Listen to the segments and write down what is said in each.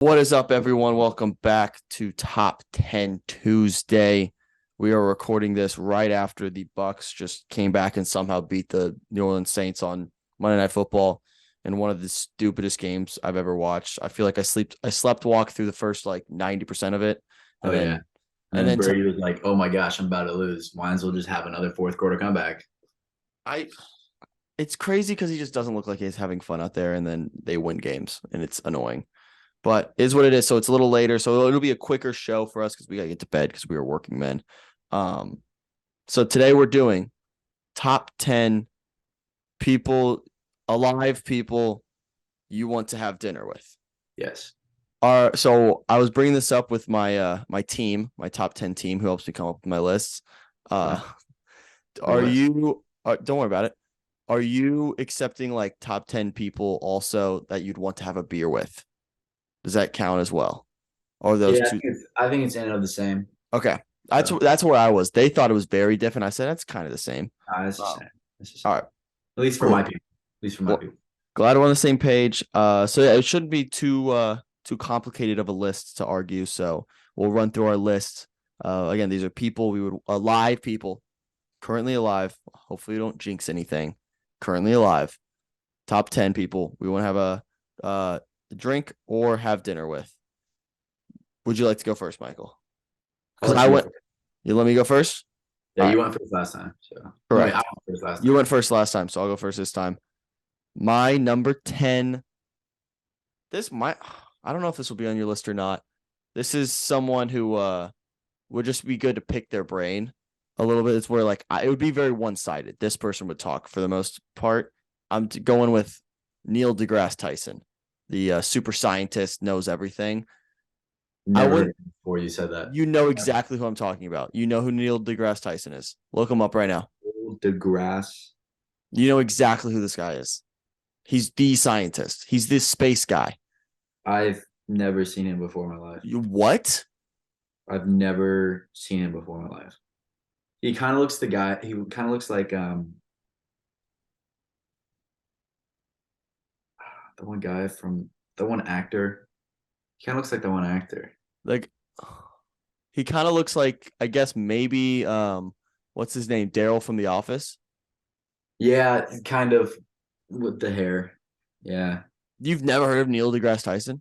What is up, everyone? Welcome back to Top 10 Tuesday. We are recording this right after the Bucks just came back and somehow beat the New Orleans Saints on Monday Night Football in one of the stupidest games I've ever watched. I feel like I slept walk through the first like 90% of it. Oh And yeah. then And and then then Brady was like, "Oh my gosh, I'm about to lose. Might as well just have another fourth quarter comeback." I it's crazy because he just doesn't look like he's having fun out there, and then they win games and it's annoying. But is what it is. So it's a little later. So it'll be a quicker show for us because we gotta get to bed because we are working men. Um, so today we're doing top 10 people, alive people you want to have dinner with. Yes. So I was bringing this up with my team, my top 10 team who helps me come up with my lists. Uh, Your are list. you? Don't worry about it. Are you accepting like top 10 people also that you'd want to have a beer with? Does that count as well? Or are those Yeah, two? I think it's in and of the same. Okay. That's So that's where I was. They thought it was very different. I said that's kind of the same. it's the Oh, same. It's the all same. right. At least for my Cool. people. At least for my Well, people. glad we're on the same page. So yeah, it shouldn't be too complicated of a list to argue. So we'll run through our list. Again, these are people we would alive people currently alive. Hopefully, we don't jinx anything. Currently alive. Top 10 people we want to have a drink or have dinner with. Would you like to go first, Michael? I'll Because let I you go went. first. You let me go first. Yeah, All you right. went first last time. So no, wait, I Correct. went first last You time. went first last time, so I'll go first this time. My number 10. This might, I don't know if this will be on your list or not. This is someone who would just be good to pick their brain a little bit. It's where like it would be very one sided. This person would talk for the most part. I'm going with Neil deGrasse Tyson, the super scientist, knows everything. I Never heard wouldn't, it before you said that. you know exactly who I'm talking about. You know who Neil deGrasse Tyson is. Look him up right now. DeGrasse. You know exactly who this guy is. He's the scientist. He's this space guy. I've never seen him before in my life. What? I've never seen him before in my life. He kind of looks the guy. He kind of looks like the one guy from the one actor. He kind of looks like the one actor. Like he kind of looks like I guess maybe what's his name? Daryl from The Office. Yeah, kind of with the hair. Yeah. You've never heard of Neil deGrasse Tyson?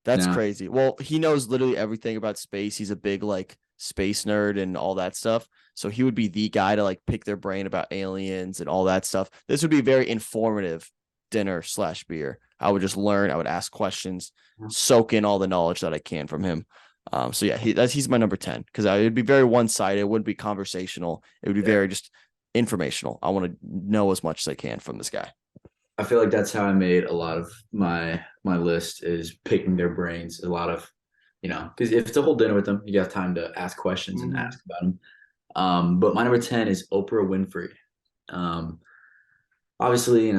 That's No. crazy. Well, he knows literally everything about space. He's a big like space nerd and all that stuff. So he would be the guy to like pick their brain about aliens and all that stuff. This would be very informative dinner slash beer. I would just learn. I would ask questions, soak in all the knowledge that I can from him. So yeah, he's my number 10 because it'd be very one sided. It wouldn't be conversational. It would be Yeah. very just informational. I want to know as much as I can from this guy. I feel like that's how I made a lot of my list is picking their brains. A lot of, because if it's a whole dinner with them, you got time to ask questions and Mm-hmm. ask about them. But my number 10 is Oprah Winfrey. Um, Obviously,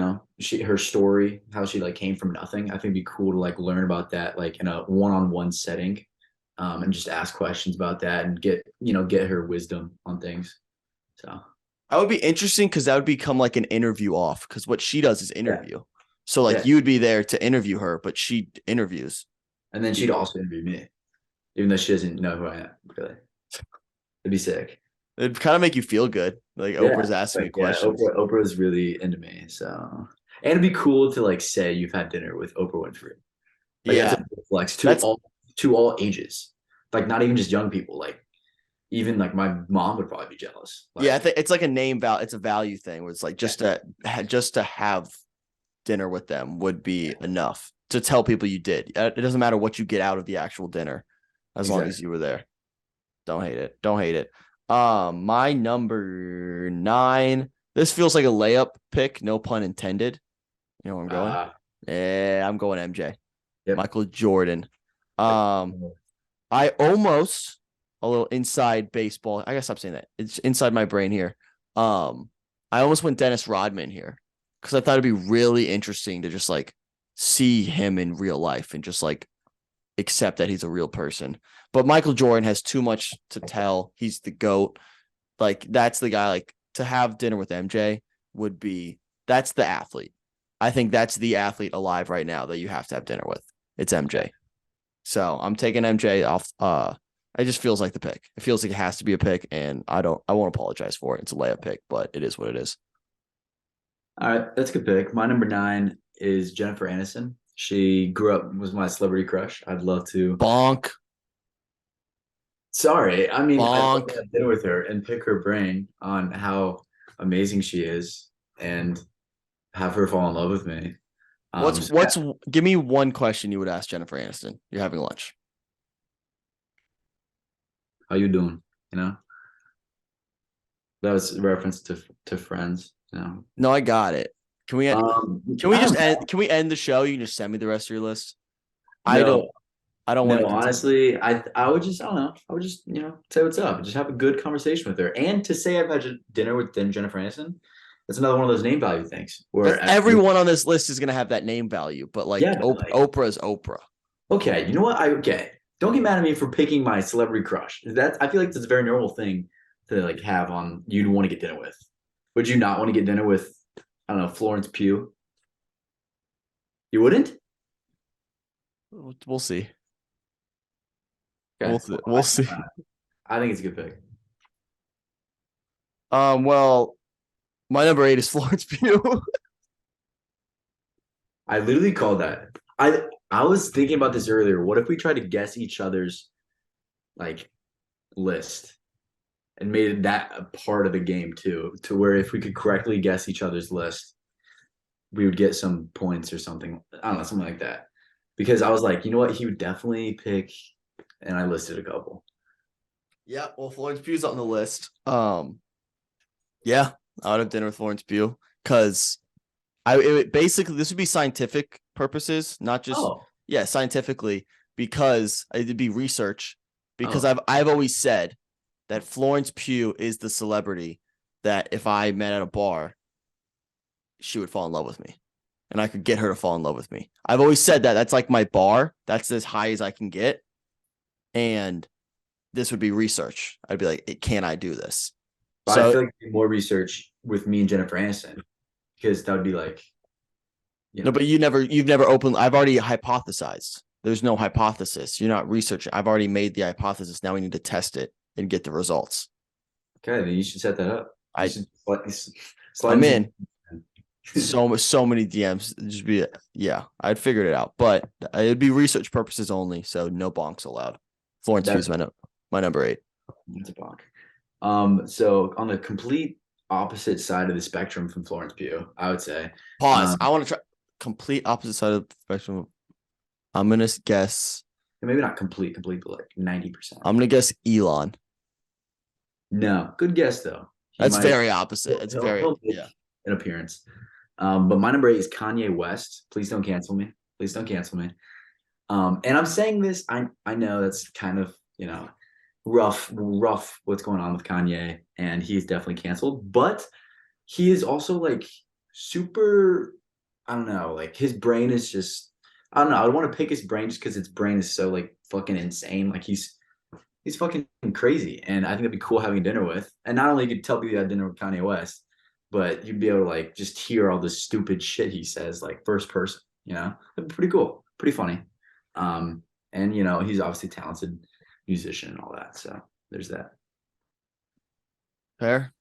her story, how she like came from nothing. I think it'd be cool to like learn about that like in a one-on-one setting, and just ask questions about that and get her wisdom on things. So That would be interesting because that would become like an interview off because what she does is yeah, interview. So like yeah. you would be there to interview her, but she interviews. And then she'd also interview me, even though she doesn't know who I am. Really, it'd be sick. It'd kind of make you feel good. Like Yeah, Oprah's asking me like yeah. questions. Oprah's really into me. So, and it'd be cool to like say you've had dinner with Oprah Winfrey. Like that's a Yeah, flex that's to all ages. Like not even just young people. Like even like my mom would probably be jealous. yeah. I Like think it's like a name val. It's a value thing where it's like yeah, just to have dinner with them would be enough to tell people you did. It doesn't matter what you get out of the actual dinner, as long as exactly. you were there. Don't hate it. Don't hate it. My number 9. This feels like a layup pick, no pun intended. You know where I'm going? Uh Yeah, I'm going MJ. yep. Michael Jordan. Yep. Um, I almost a little inside baseball. I gotta stop saying that. It's inside my brain here. Um, I almost went Dennis Rodman here because I thought it'd be really interesting to just like see him in real life and just like accept that he's a real person. But Michael Jordan has too much to tell. He's the GOAT. Like that's the guy like to have dinner with MJ would be that's the athlete. I think that's the athlete alive right now that you have to have dinner with. It's MJ. So I'm taking MJ off. It just feels like the pick. It feels like it has to be a pick, and I won't apologize for it. It's a layup pick, but it is what it is. All right, that's a good pick. My number 9 is Jennifer Aniston. She grew up was my celebrity crush. I'd love to. Bonk, Sorry, I mean I'd love to bonk. have dinner with her and pick her brain on how amazing she is and have her fall in love with me. So What's give me one question you would ask Jennifer Aniston. You're having lunch. how you doing? You know, that was a reference to Friends. You know, No, I got it. Can we can we I just don't know. end can we end the show? You can just send me the rest of your list. I don't No, I don't want no. to continue. Honestly, I would just I don't know. I would just say what's up. Just have a good conversation with her, and to say I've had dinner with Jennifer Aniston. That's another one of those name value things But where everyone on this list is gonna have that name value. But like yeah, but like Oprah is Oprah. okay, you know what? I okay. Don't get mad at me for picking my celebrity crush. That I feel like that's a very normal thing to like have on you to want to get dinner with. Would you not want to get dinner with I don't know Florence Pugh? You wouldn't? We'll see. Okay, We'll see. I think it's a good pick. Well, my number 8 is Florence Pugh. I literally called that. I was thinking about this earlier. What if we tried to guess each other's like list and made that a part of the game too, to where if we could correctly guess each other's list, we would get some points or something. I don't know, something like that. Because I was like, you know what, he would definitely pick, and I listed a couple. Yeah, well, Florence Pugh's on the list. Yeah, I would have dinner with Florence Pugh because basically this would be scientific purposes, not just Oh, scientifically because it'd be research. Because oh, I've always said that Florence Pugh is the celebrity that if I met at a bar, she would fall in love with me, and I could get her to fall in love with me. I've always said that that's like my bar. That's as high as I can get, and this would be research. I'd be like, can I do this? but I So feel like more research with me and Jennifer Aniston because that would be like, you no, know, but you've never opened. I've already hypothesized. There's no hypothesis. You're not researching. I've already made the hypothesis. Now we need to test it and get the results. okay, then you should set that up. You I should slide I'm into in so many DMs. Just be yeah. I'd figured it out, but it'd be research purposes only. So no bonks allowed. Florence Pugh's that's my number 8. that's a block. So on the complete opposite side of the spectrum from Florence Pugh, I would say, Pause. um, I want to try complete opposite side of the spectrum. I'm gonna guess. maybe not complete, but like 90%. I'm gonna guess Elon. No, good guess though. He That's might very opposite. It's very he'll make yeah. an appearance. But my number 8 is Kanye West. Please don't cancel me. Please don't cancel me. And I'm saying this, I know that's kind of, rough what's going on with Kanye, and he's definitely canceled, but he is also like super, I don't know, like his brain is just, I don't know, I want to pick his brain just because his brain is so like fucking insane. Like he's fucking crazy. And I think it'd be cool having dinner with. And not only you could tell people you had dinner with Kanye West, but you'd be able to like just hear all the stupid shit he says, like first person, It'd be pretty cool, pretty funny. And he's obviously talented musician and all that. So there's that. Fair,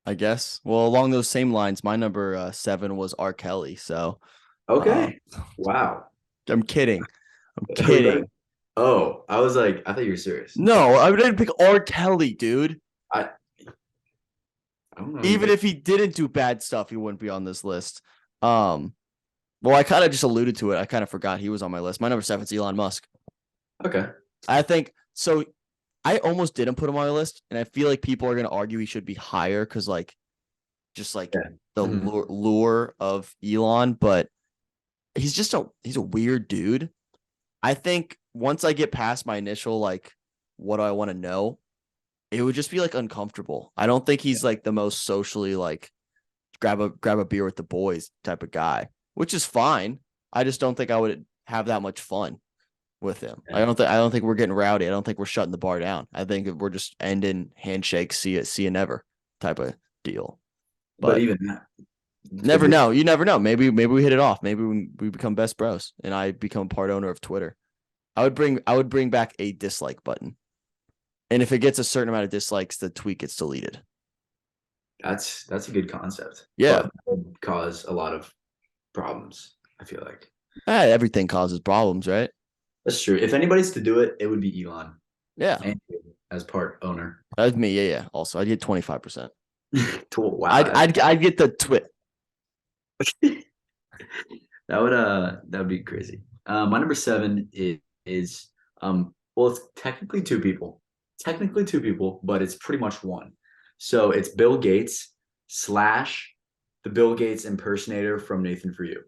I guess. Well, along those same lines, my number 7 was R. Kelly. So Okay. Wow. I'm kidding. I'm kidding. Oh, I was like, I thought you were serious. No, I didn't pick R. Kelly, dude. I I don't know. Even if he didn't do bad stuff, he wouldn't be on this list. Well, I kind of just alluded to it. I kind of forgot he was on my list. My number 7 is Elon Musk. Okay. I think so. I almost didn't put him on my list, and I feel like people are gonna argue he should be higher because, like, just like Yeah. the lure of Elon, but he's a weird dude. I think once I get past my initial like, what do I want to know? It would just be like uncomfortable. I don't think he's like the most socially like grab a beer with the boys type of guy, which is fine. I just don't think I would have that much fun with him. Yeah. I don't think we're getting rowdy. I don't think we're shutting the bar down. I think we're just ending handshake, see you never type of deal. But But even that, never know. You never know. Maybe we hit it off. Maybe we become best bros and I become part owner of Twitter. I would bring back a dislike button. And if it gets a certain amount of dislikes, the tweet gets deleted. That's a good concept, Yeah. but that would cause a lot of problems, I feel like. Everything causes problems, right? That's true. If anybody's to do it, it would be Elon Yeah. and as part owner. That's me. Yeah, yeah. Also, I'd get 25%. Wow, I'd get the twit. that would be crazy. My number seven is well, it's technically two people. Technically two people, but it's pretty much one. So it's Bill Gates slash the Bill Gates impersonator from Nathan For You.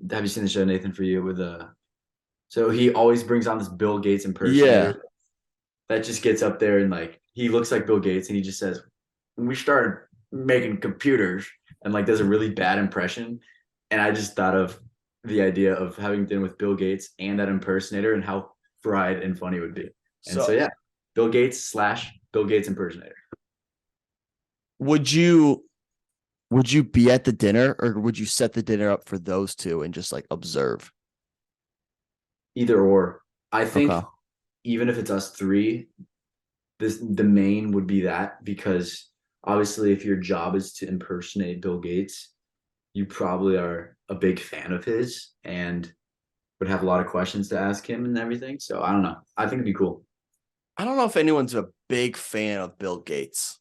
Have you seen the show Nathan For You with so he always brings on this Bill Gates impersonator Yeah. that just gets up there and like he looks like Bill Gates and he just says, when we started making computers and like does a really bad impression. And I just thought of the idea of having dinner with Bill Gates and that impersonator and how fried and funny it would be. And so So yeah, Bill Gates slash Bill Gates impersonator. would you would you be at the dinner or would you set the dinner up for those two and just like observe? Either or. I think Okay. even if it's us three, the main would be that because obviously if your job is to impersonate Bill Gates, you probably are a big fan of his and would have a lot of questions to ask him and everything. So I don't know. I think it'd be cool. I don't know if anyone's a big fan of Bill Gates.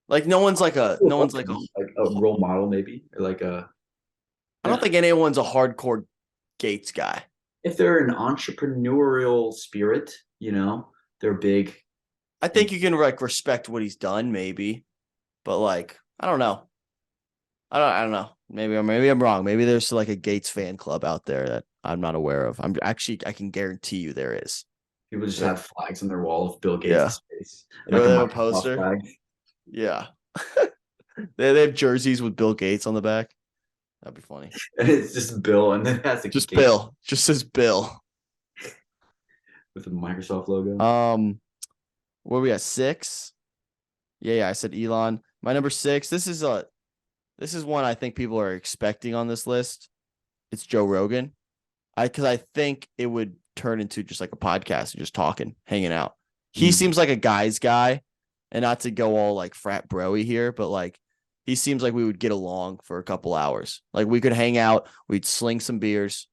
Like no one's like a Like a role model, maybe, or like a I don't yeah. think anyone's a hardcore Gates guy. If they're an entrepreneurial spirit, they're big. I think you can like respect what he's done, maybe, but like I don't know. I don't know. Maybe I'm wrong. Maybe there's like a Gates fan club out there that I'm not aware of. I can guarantee you there is. People just Yeah. have flags on their wall of Bill Yeah. Gates' face, You like know, a they have a Microsoft poster. flag. Yeah. They have jerseys with Bill Gates on the back. That'd be funny. And it's just Bill, and then it has a Just Gates Bill. Just says Bill. with the Microsoft logo. Where we at 6? Yeah, I said Elon. My number 6. This is one I think people are expecting on this list. It's Joe Rogan. Because I think it would turn into just like a podcast and just talking, hanging out. He seems like a guy's guy, and not to go all like frat broy here, but like he seems like we would get along for a couple hours. Like we could hang out, we'd sling some beers,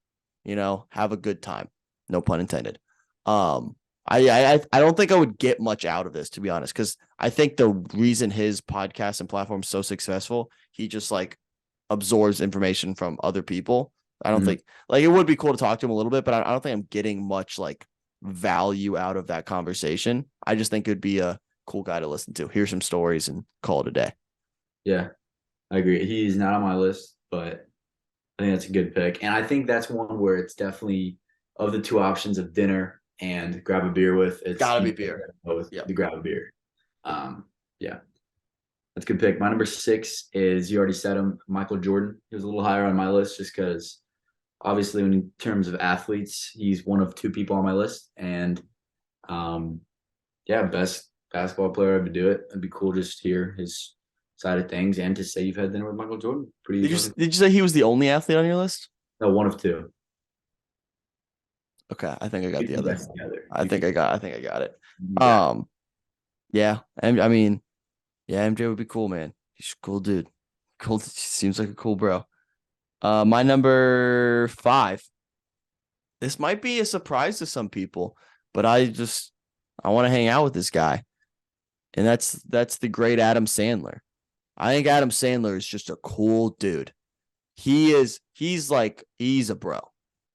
have a good time. No pun intended. I don't think I would get much out of this, to be honest, because I think the reason his podcast and platform is so successful, he just like absorbs information from other people. I don't Mhm. think like it would be cool to talk to him a little bit, but I don't think I'm getting much like value out of that conversation. I just think it'd be a cool guy to listen to. Hear some stories and call it a day. Yeah, I agree. He's not on my list, but I think that's a good pick. And I think that's one where it's definitely of the two options of dinner and grab a beer with. It's Gotta be beer. Both Yep. the grab a beer. Yeah, that's a good pick. My number 6 is you already said him, Michael Jordan. He was a little higher on my list just because obviously in terms of athletes, he's one of two people on my list. And yeah, best basketball player ever do it. It'd be cool just to hear his side of things and to say you've had dinner with Michael Jordan. Pretty Did you say he was the only athlete on your list? no, one of two. Okay, I think I got Keep the them other. best together. I think I got it. Yeah. Yeah, and I mean, yeah, MJ would be cool, man. He's a cool dude. Cool, seems like a cool bro. My number 5. This might be a surprise to some people, but I want to hang out with this guy, and that's the great Adam Sandler. I think Adam Sandler is just a cool dude. He's a bro.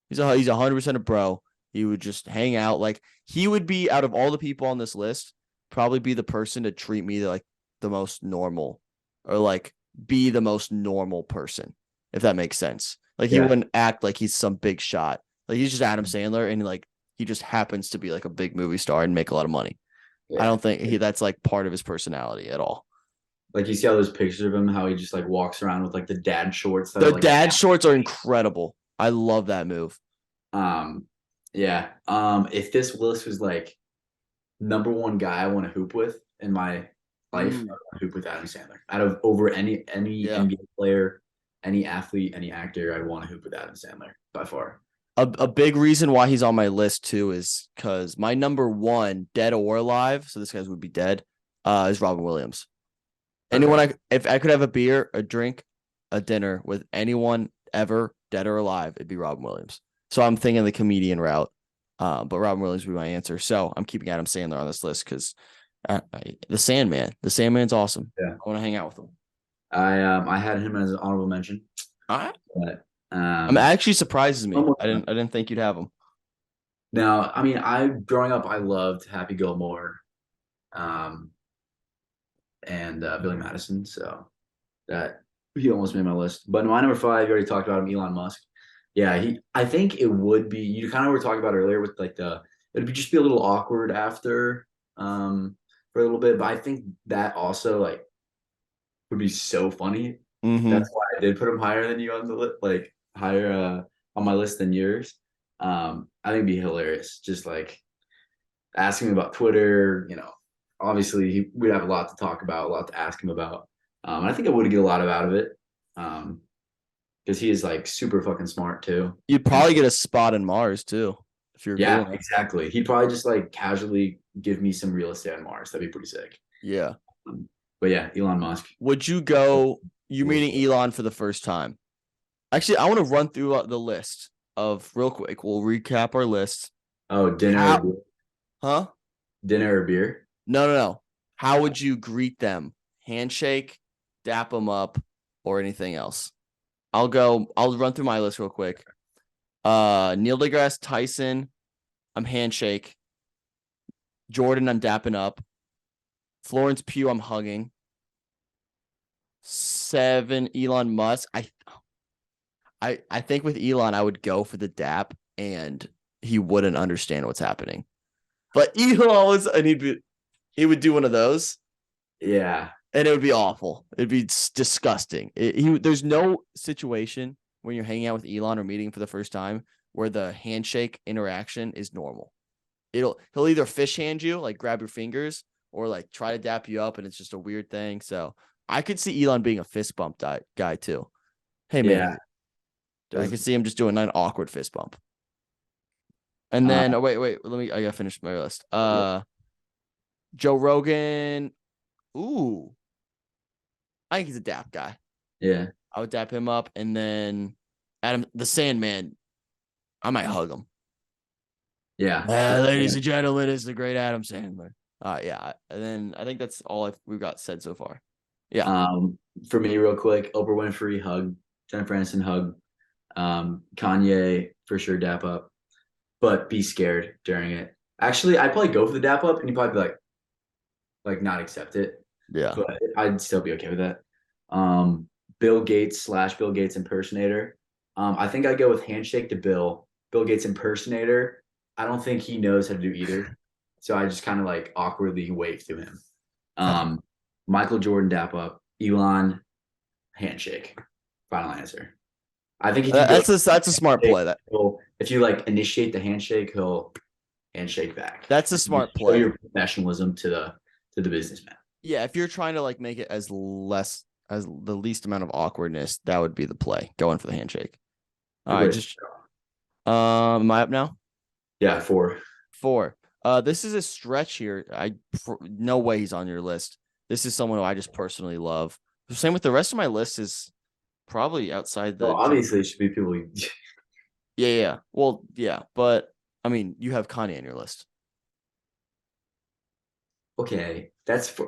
He's 100% a bro. He would just hang out. Like he would be out of all the people on this list, probably be the person to treat me like the most normal or like be the most normal person, if that makes sense. Like he Yeah. wouldn't act like he's some big shot. Like he's just Adam Sandler and like he just happens to be like a big movie star and make a lot of money. Yeah. I don't think that's like part of his personality at all. Like you see all those pictures of him, how he just like walks around with like the dad shorts. That The are, like, dad shorts are incredible. I love that move. Yeah. If this list was like number one guy I want to hoop with in my life, I want to hoop with Adam Sandler. Out of over any Yeah. NBA player, any athlete, any actor, I want to hoop with Adam Sandler by far. A big reason why he's on my list too is because my number one, dead or alive, so this guy's would be dead, is Robin Williams. Anyone Okay. if I could have a beer, a drink, a dinner with anyone ever, dead or alive, it'd be Robin Williams. So I'm thinking the comedian route. But Robin Williams would be my answer. So I'm keeping Adam Sandler on this list because the Sandman. The Sandman's awesome. Yeah. I want to hang out with him. I had him as an honorable mention, All right. but I'm actually surprises me. almost. I didn't think you'd have him. Now, I mean, I growing up, I loved Happy Gilmore, um, and Billy Madison. So that he almost made my list. But my number five, you already talked about him, Elon Musk. Yeah, he. I think it would be. You kind of were talking about earlier with like the. It'd be just be a little awkward after, for a little bit. But I think that also like would be so funny. Mm-hmm. That's why I did put him higher than you on the list, like higher on my list than yours. I think it'd be hilarious. Just like asking him about Twitter, obviously we'd have a lot to talk about, a lot to ask him about. I think I would get a lot out of it. Because he is like super fucking smart too. You'd probably get a spot in Mars too if you're Yeah, cool. exactly. He'd probably just like casually give me some real estate on Mars. That'd be pretty sick. Yeah. But yeah, Elon Musk. Would you go? You meeting Elon for the first time? Actually, I want to run through the list of real quick. We'll recap our list. Oh, dinner How, or beer? huh? Dinner or beer? No. How would you greet them? Handshake, dap them up, or anything else? I'll run through my list real quick. Neil deGrasse Tyson, I'm handshake. Jordan, I'm dapping up. Florence Pugh, I'm hugging. 7, Elon Musk. I think with Elon, I would go for the dap, and he wouldn't understand what's happening. But Elon was, and he would do one of those. Yeah. And it would be awful. It'd be disgusting. There's no situation when you're hanging out with Elon or meeting for the first time where the handshake interaction is normal. He'll either fish hand you, like grab your fingers, or like try to dap you up, and it's just a weird thing. So I could see Elon being a fist bump guy too. Hey man, Yeah. I could see him just doing an awkward fist bump. And then wait, I gotta finish my list. Joe Rogan. Ooh. I think he's a dap guy. Yeah. I would dap him up, and then Adam the Sandman, I might hug him. Yeah. Ladies and gentlemen, it's the great Adam Sandler. Yeah, and then I think that's all we've got said so far. Yeah. For me, real quick, Oprah Winfrey hug, Jennifer Aniston hug, Kanye for sure dap up, but be scared during it. Actually, I'd probably go for the dap up, and you'd probably be like not accept it. Yeah. But I'd still be okay with that. Bill Gates / Bill Gates impersonator. I think I'd go with handshake to Bill. Bill Gates impersonator. I don't think he knows how to do either. So I just kind of like awkwardly wave to him. Michael Jordan dap up. Elon handshake. Final answer. I think that's a smart play. If you like initiate the handshake, he'll handshake back. That's a smart play. Show your professionalism to the businessman. Yeah, if you're trying to like make it as the least amount of awkwardness, that would be the play. Going for the handshake. All right, just am I up now? Yeah, 4. This is a stretch here. No way he's on your list. This is someone who I just personally love. The same with the rest of my list is probably outside the. Well, obviously, it should be people. Yeah. Well, yeah, but I mean, you have Kanye on your list. Okay, that's.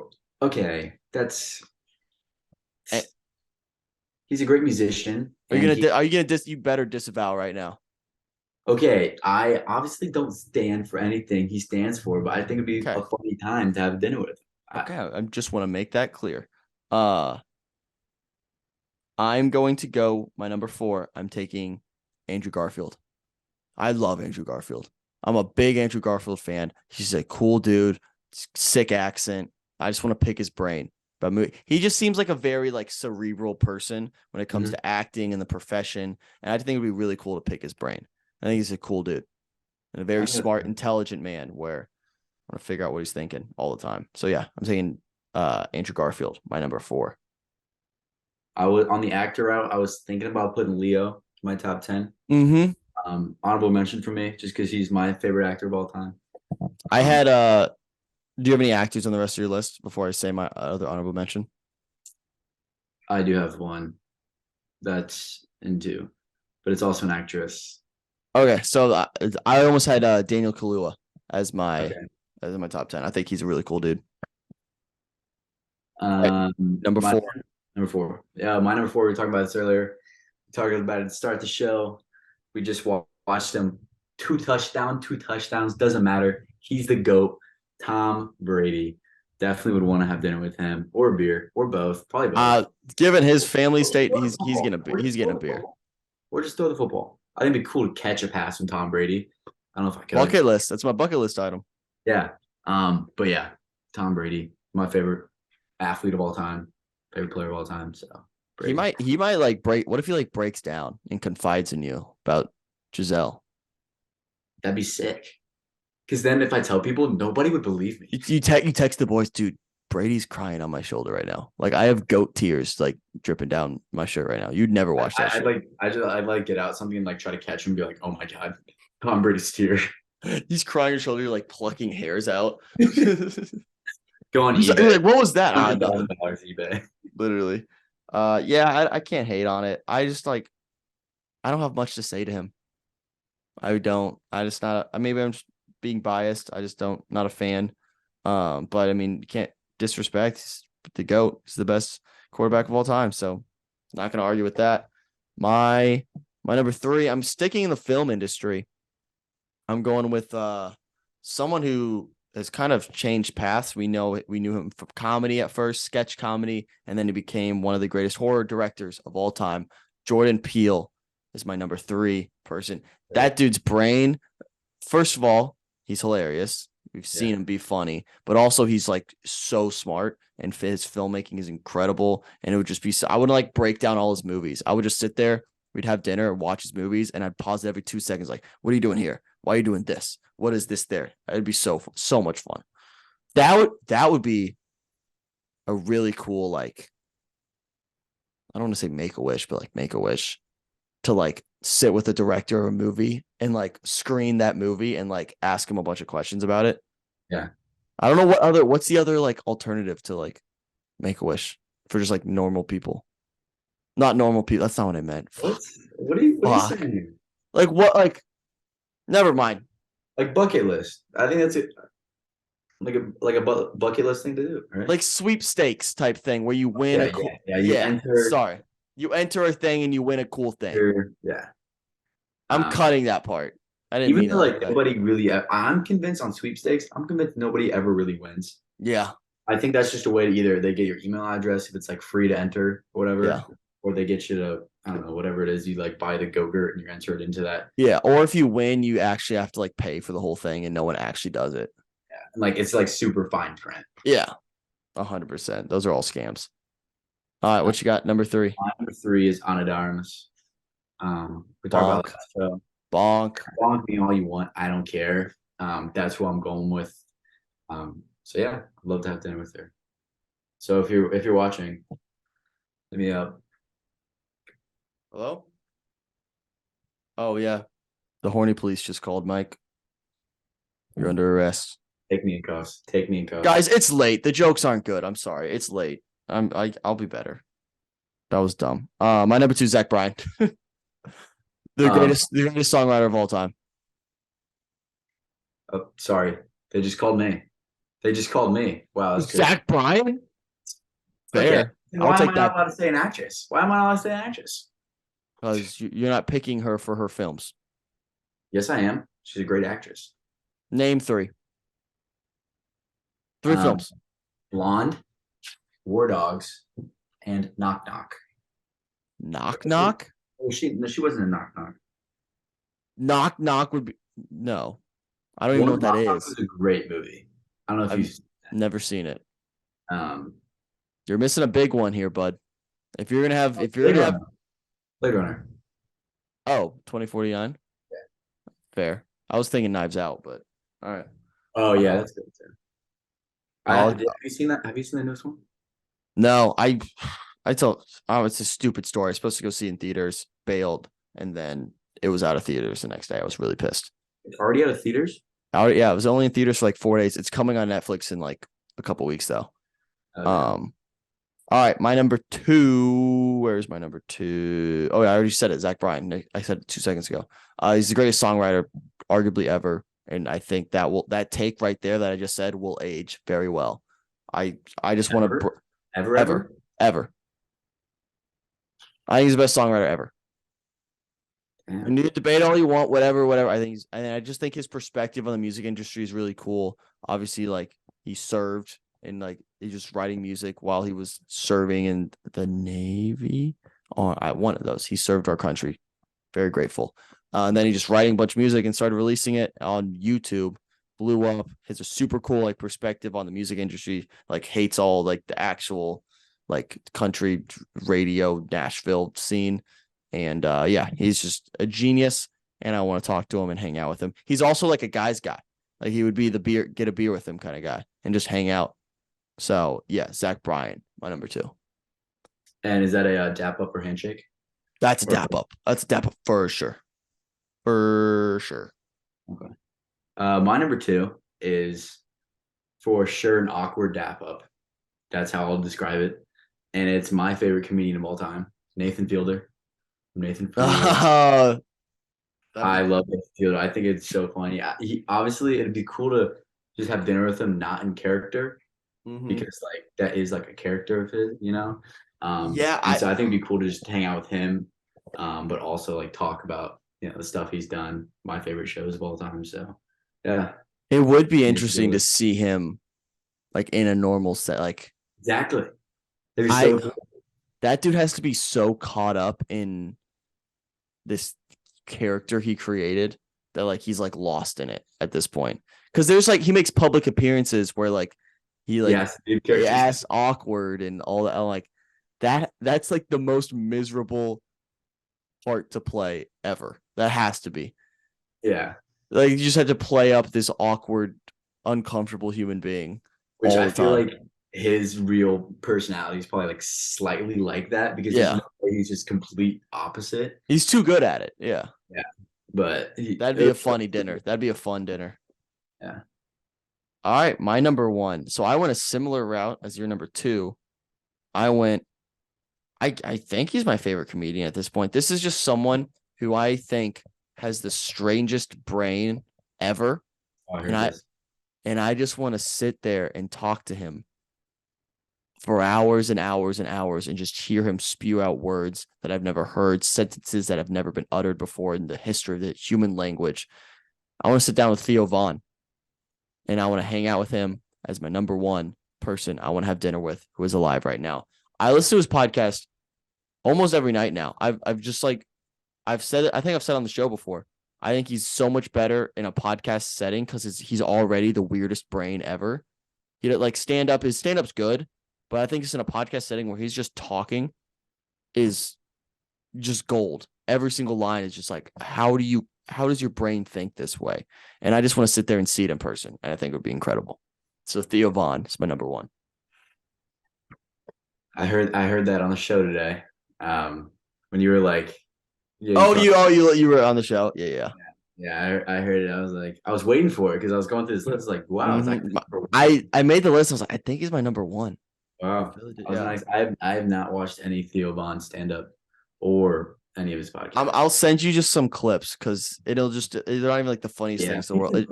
He's a great musician. Are you gonna you better disavow right now? Okay, I obviously don't stand for anything he stands for, but I think it'd be a funny time to have dinner with him. Okay, I just want to make that clear. I'm going to go my number 4. I'm taking Andrew Garfield. I love Andrew Garfield. I'm a big Andrew Garfield fan. He's a cool dude, sick accent. I just want to pick his brain. But he just seems like a very like cerebral person when it comes to acting and the profession. And I think it'd be really cool to pick his brain. I think he's a cool dude and a very smart, intelligent man where I want to figure out what he's thinking all the time. So yeah, I'm taking Andrew Garfield, my number 4. I was on the actor route. I was thinking about putting Leo in my top 10. Mm-hmm. Honorable mention for me, just because he's my favorite actor of all time. I Um, had do you have any actors on the rest of your list before I say my other honorable mention? I do have one that's in two, but it's also an actress. Okay, so I almost had Daniel Kaluuya as my Okay. top 10. I think he's a really cool dude. All right, Um, number my 4. number four. Yeah, my number four. We were talking about this earlier. We talked about it to start the show. We just watched him. Two touchdowns. Doesn't matter. He's the GOAT. Tom Brady. Definitely would want to have dinner with him or a beer or both. Probably both. Given his family state, Throw the he's football. gonna Or he's just getting throw a the beer. football. Or just throw the football. I think it'd be cool to catch a pass from Tom Brady. I don't know if I could. Bucket list. That's my bucket list item. Yeah. But yeah, Tom Brady, my favorite athlete of all time, favorite player of all time. So Brady. He might like break. What if he like breaks down and confides in you about Giselle? That'd be sick. Because then if I tell people, nobody would believe me. You text the boys, dude. Brady's crying on my shoulder right now. Like I have goat tears like dripping down my shirt right now. You'd never watch that shit. I'd like get out something and like try to catch him and be like, oh my God, Tom Brady's tear. He's crying on your shoulder, like plucking hairs out. Go on He's eBay. like, what was that? $100,000 Nothing. eBay. Literally. Yeah, I can't hate on it. I just like I don't have much to say to him. I don't. I just not. Maybe I'm just being biased. I just don't. Not a fan. But I mean, you can't disrespect. He's the GOAT. He's the best quarterback of all time. So, not going to argue with that. My number 3. I'm sticking in the film industry. I'm going with someone who has kind of changed paths. We knew him from comedy at first, sketch comedy, and then he became one of the greatest horror directors of all time. Jordan Peele is my number 3 person. That dude's brain, first of all, he's hilarious. We've seen him be funny, but also he's like so smart and his filmmaking is incredible. And it would just be, I wouldn't like break down all his movies. I would just sit there, we'd have dinner and watch his movies, and I'd pause it every 2 seconds. Like, what are you doing here? Why are you doing this? What is this there? It'd be so much fun. That would be a really cool, like, I don't want to say make a wish, but like make a wish to like sit with the director of a movie and like screen that movie and like ask him a bunch of questions about it. Yeah. I don't know what's the other like alternative to like make a wish for just like normal people. Not normal people. That's not what I meant. What are you saying? Like what? Like, never mind. Like bucket list. I think that's it. Like a bucket list thing to do, right? Like sweepstakes type thing where you win a cool. Sorry, you enter a thing and you win a cool thing. Yeah. I'm cutting that part. I didn't Even mean though that like nobody really, I'm convinced on sweepstakes. I'm convinced nobody ever really wins. Yeah. I think that's just a way to either they get your email address if it's like free to enter or whatever, Yeah. or they get you to, I don't know, whatever it is, you like buy the Go-Gurt and you enter it into that. Yeah. Or if you win, you actually have to like pay for the whole thing and no one actually does it. Yeah. And like it's like super fine print. Yeah. 100%. Those are all scams. All right. What you got? Number 3. My number 3 is Ana de Armas. We talked about that show. Bonk. Bonk me all you want. I don't care. That's who I'm going with. So yeah, I'd love to have dinner with her. So if you're watching, hit me up. Hello? Oh yeah. The horny police just called, Mike. You're under arrest. Take me in cuffs. Take me in cuffs. Guys, it's late. The jokes aren't good. I'm sorry. It's late. I'll be better. That was dumb. My number 2, Zach Bryan. the greatest songwriter of all time. Oh, sorry. They just called me. Wow, that's good. Zach Bryan? Fair. Okay. I'll take Why am I that. not allowed to say an actress? Why am I not allowed to say an actress? Because you're not picking her for her films. Yes, I am. She's a great actress. Name 3. 3 films. Blonde, War Dogs, and Knock Knock. Knock Knock? Oh, she wasn't in Knock Knock. Knock Knock would be no. I don't even know what that Knock Knock is. was a great movie. I don't know if you've never seen it. Um, You're missing a big one here, bud. If you're gonna have Blade Runner. Oh, 2049? Yeah. Fair. I was thinking Knives Out, but all right. Oh yeah, that's good too. Have you seen that? Have you seen the newest one? No, I told it's a stupid story. I was supposed to go see in theaters, bailed, and then it was out of theaters the next day. I was really pissed. It's already out of theaters. Yeah, it was only in theaters for like 4 days. It's coming on Netflix in like a couple weeks though. Okay. All right, my number two. Where's my number two? Oh, yeah, I already said it. Zach Bryan. I said it 2 seconds ago. He's the greatest songwriter, arguably ever, and I think that take right there that I just said will age very well. I just want to Ever? ever. I think he's the best songwriter ever. Yeah. And you can debate all you want, whatever. I just think his perspective on the music industry is really cool. Obviously, like he served and like he's just writing music while he was serving in the Navy. Oh, I one of those. He served our country. Very grateful. And then he just writing a bunch of music and started releasing it on YouTube. Blew up. Has a super cool like perspective on the music industry. Like hates all like the actual like country radio Nashville scene. And yeah, he's just a genius. And I want to talk to him and hang out with him. He's also like a guy's guy. Like he would be the get a beer with him kind of guy and just hang out. So yeah, Zach Bryan, my number two. And is that a dap up or handshake? That's a dap up. That's a dap up for sure. For sure. Okay. My number two is for sure an awkward dap up. That's how I'll describe it. And it's my favorite comedian of all time, Nathan Fielder. Nathan Fielder. I love Nathan Fielder. I think it's so funny. Obviously, it'd be cool to just have dinner with him, not in character, because like that is like a character of his, you know. So I think it'd be cool to just hang out with him, but also like talk about the stuff he's done. My favorite shows of all time. So yeah, it would be interesting to see him like in a normal set. Like exactly. That dude has to be so caught up in this character he created that like he's like lost in it at this point. Because there's like he makes public appearances where like he like ass awkward and all that. I'm like that's like the most miserable part to play ever. That has to be. Yeah. Like you just had to play up this awkward, uncomfortable human being. Which I feel like his real personality is probably like slightly like that because he's just complete opposite. He's too good at it. Yeah. Yeah. But that'd be a funny dinner. That'd be a fun dinner. Yeah. All right. My number one. So I went a similar route as your number two. I think he's my favorite comedian at this point. This is just someone who I think has the strangest brain ever. And I just want to sit there and talk to him for hours and hours and hours and just hear him spew out words that I've never heard, sentences that have never been uttered before in the history of the human language. I want to sit down with Theo Von and I want to hang out with him as my number one person I want to have dinner with who is alive right now. I listen to his podcast almost every night now. I've said it. I think I've said on the show before. I think he's so much better in a podcast setting because he's already the weirdest brain ever. Like stand-up, his stand-up's good, but I think it's in a podcast setting where he's just talking is just gold. Every single line is just like, how does your brain think this way? And I just want to sit there and see it in person. And I think it would be incredible. So Theo Von is my number one. I heard that on the show today. When you were like, you were on the show. Yeah. I heard it. I was like, I was waiting for it because I was going through this list. Like, wow, I made the list. I was like, I think he's my number one. Wow, nice. I have not watched any Theo Von stand up or any of his podcasts. I'll send you just some clips because they're not even like the funniest things in the world.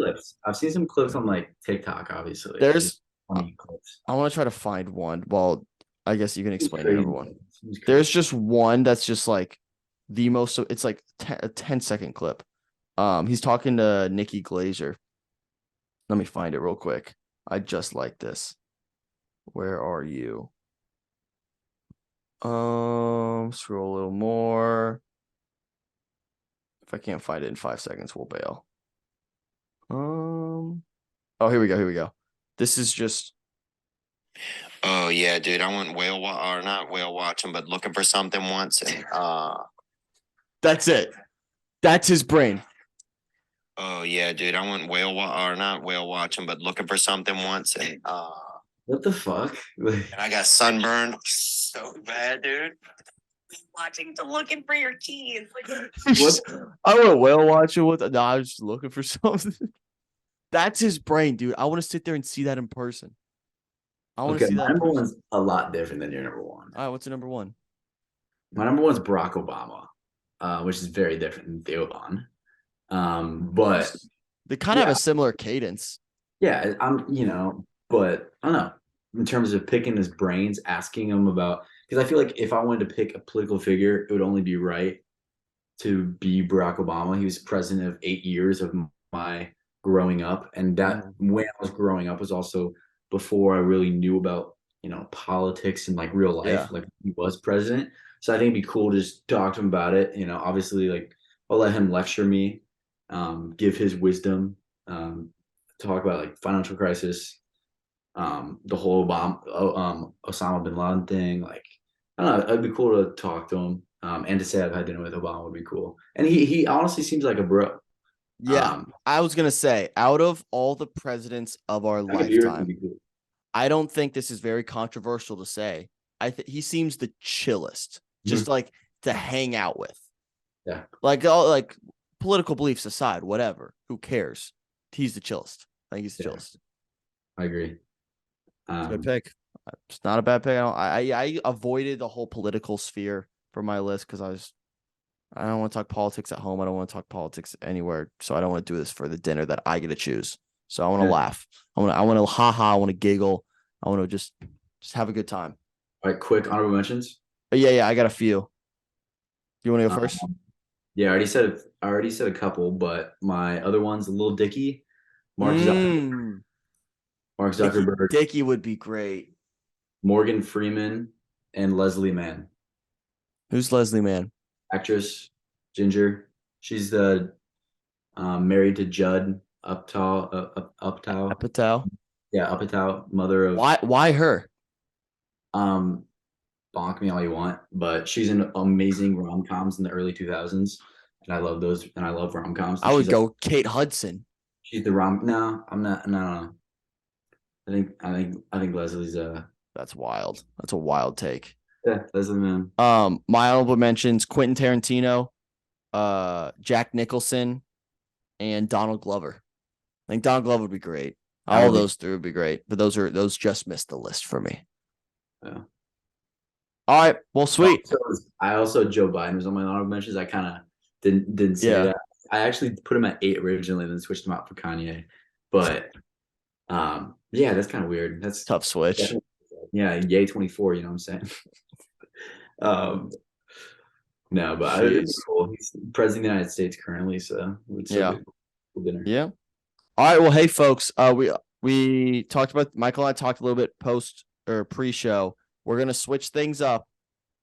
I've seen some clips on like TikTok. Obviously, there's funny clips. I want to try to find one. Well, I guess you can explain everyone. There's just one that's just like the most. It's like a 10-second clip. He's talking to Nikki Glazer. Let me find it real quick. I just like this. Where are you? Scroll a little more. If I can't find it in 5 seconds, we'll bail. Oh, here we go. This is just. Oh yeah, dude. I went not whale watching, but looking for something once. And, that's it. That's his brain. Oh yeah, dude. I went not whale watching, but looking for something once. And, what the fuck? And I got sunburned so bad, dude. watching to looking for your keys. Like, I went whale watching with. No, I was just looking for something. That's his brain, dude. I want to sit there and see that in person. I want to Okay, see my that in number person. one's a lot different than your number one. All right, what's your number one? My number one's Barack Obama, which is very different than Theoban. But They kind of have yeah. a similar cadence. yeah, but I don't know. In terms of picking his brains, asking him about, because I feel like if I wanted to pick a political figure, it would only be right to be Barack Obama. He was president of 8 years of my growing up, and that when I was growing up was also before I really knew about politics and like real life. Yeah. Like he was president, so I think it'd be cool to just talk to him about it. Obviously, like I'll let him lecture me, give his wisdom, talk about like financial crisis, the whole Osama bin Laden thing. Like I don't know, it'd be cool to talk to him. And to say I've had dinner with Obama would be cool. And he honestly seems like a bro. Yeah. I was gonna say, out of all the presidents of our like a beer would lifetime, be cool. I don't think this is very controversial to say. I think he seems the chillest, just like to hang out with. Yeah. Like all like political beliefs aside, whatever. Who cares? He's the chillest. I think he's the Yeah. chillest. I agree. Good pick. It's not a bad pick. I avoided the whole political sphere for my list because I don't want to talk politics at home. I don't want to talk politics anywhere. So I don't want to do this for the dinner that I get to choose. So I want to laugh. I want to ha. I want to giggle. I want to just have a good time. All right, quick honorable mentions. But yeah, I got a few. You want to go first? Yeah, I already said a couple, but my other one's a Lil Dicky, Mark Zuckerberg, Dickie would be great. Morgan Freeman, and Leslie Mann. Who's Leslie Mann? Actress, ginger. She's the married to Judd Apatow. Apatow. Yeah, Apatow, mother of. Why her? Bonk me all you want, but she's in amazing rom-coms in the early 2000s, and I love those, and I love rom-coms. I would go Kate Hudson. She's the No, I'm not. No. I think Leslie's That's wild. That's a wild take. Yeah, Leslie Mann. My honorable mentions: Quentin Tarantino, Jack Nicholson, and Donald Glover. I think Donald Glover would be great. All those three would be great, but those just missed the list for me. Yeah. All right. Well, sweet. I also Joe Biden was on my honorable mentions. I kind of didn't say that. I actually put him at 8 originally, then switched him out for Kanye. But yeah, that's kind of weird. That's tough switch. Yeah, yay 24. You know what I'm saying? No, but it's cool. He's president of the United States currently, so yeah. Cool dinner. Yeah. All right. Well, hey folks, we talked about Michael and I talked a little bit post or pre-show. We're gonna switch things up,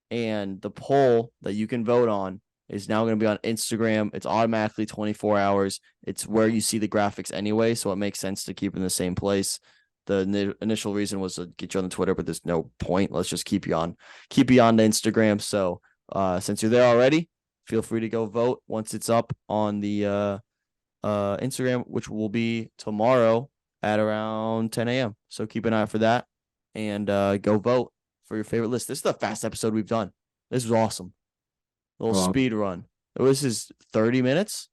and the poll that you can vote on is now going to be on Instagram. It's automatically 24 hours. It's where you see the graphics anyway, so it makes sense to keep in the same place. The initial reason was to get you on the Twitter, but there's no point. Let's just keep you on the Instagram. So since you're there already, feel free to go vote once it's up on the Instagram, which will be tomorrow at around 10 a.m. So keep an eye out for that, and go vote for your favorite list. This is the fast episode we've done. This was awesome. Little speed run. This is 30 minutes.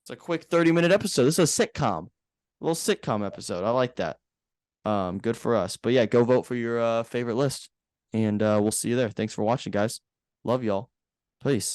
It's a quick 30-minute episode. This is a sitcom. A little sitcom episode. I like that. Good for us. But yeah, go vote for your favorite list. And we'll see you there. Thanks for watching, guys. Love y'all. Peace.